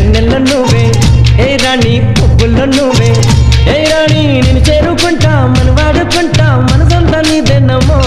వెన్నెల్లో నువ్వే ఏ రాణి పువ్వుల్లో నువ్వే ఏ రాణి నేను చేరుకుంటా మన వాడుకుంటా మన సొంత నీదెన్నమో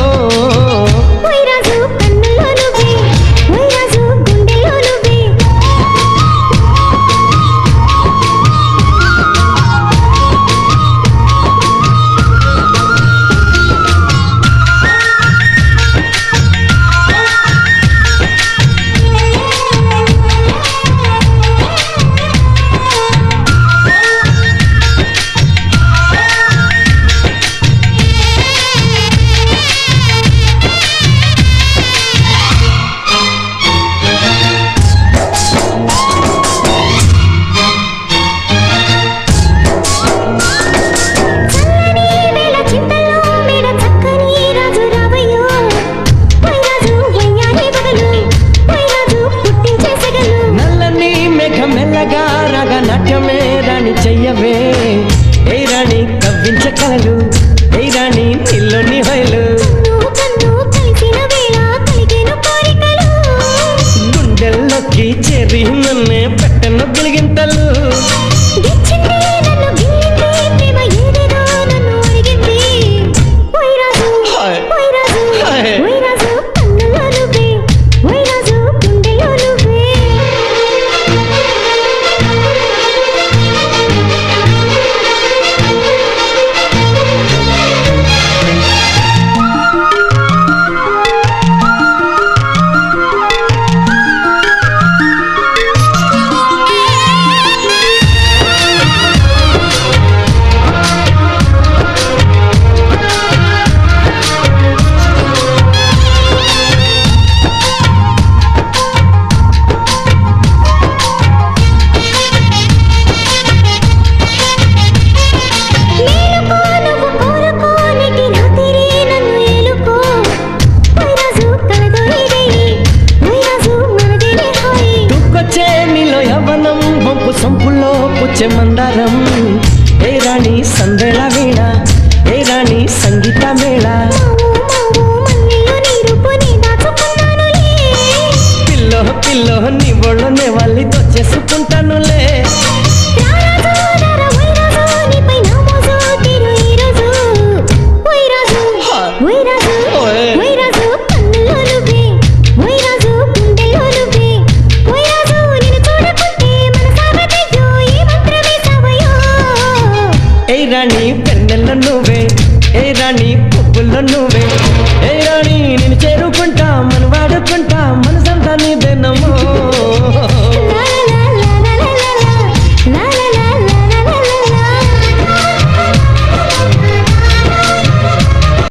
నాట్యమే రాణి చెయ్యవే ఏ రాణి కవ్వించగలలు ఏ రాణి నీలోని హైలు గుండెల్లోకి చేరి నన్నే పెట్టను గిలిగింతలు సంపుల్లో పుచ్చే మందారం ఏ రాణి సందేళ వీణ ఏ రాణి సంగీత మేళ పిల్లో పిల్లో నీ ఒళ్ళనే వాళ్ళతో చేసుకుంటానులే ఏ రాణి వెన్నెల్లో నువ్వే ఏ రాణి పువ్వుల్లో నువ్వే